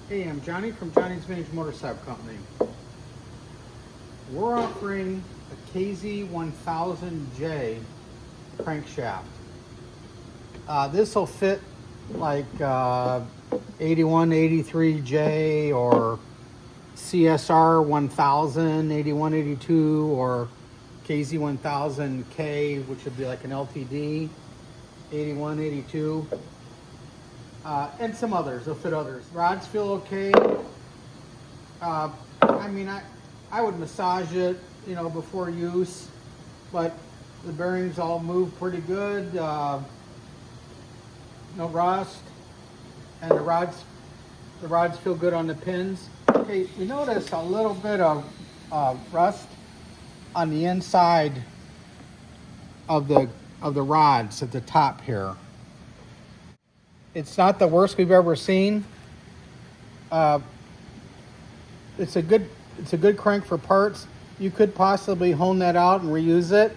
Hey, I'm Johnny from Johnny's Vintage Motorcycle Company. We're offering a KZ1000J crankshaft. This will fit like 8183J or CSR 1000, 8182 or KZ1000K, which would be like an LTD 8182. And some others, they'll fit others. Rods feel okay. I would massage it, before use, but the bearings all move pretty good. No rust, and the rods feel good on the pins. Okay, we notice a little bit of rust on the inside of the rods at the top here. It's not the worst we've ever seen. It's a good crank for parts. You could possibly hone that out and reuse it,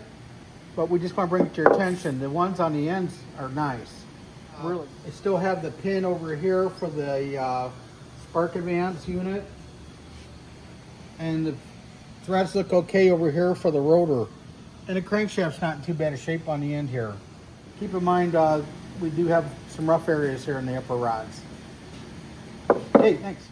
but we just want to bring it to your attention. The ones on the ends are nice. Really, I still have the pin over here for the spark advance unit, and the threads look okay over here for the rotor, and the crankshaft's not in too bad a shape on the end here. Keep in mind, we do have some rough areas here in the upper rods. Hey, thanks.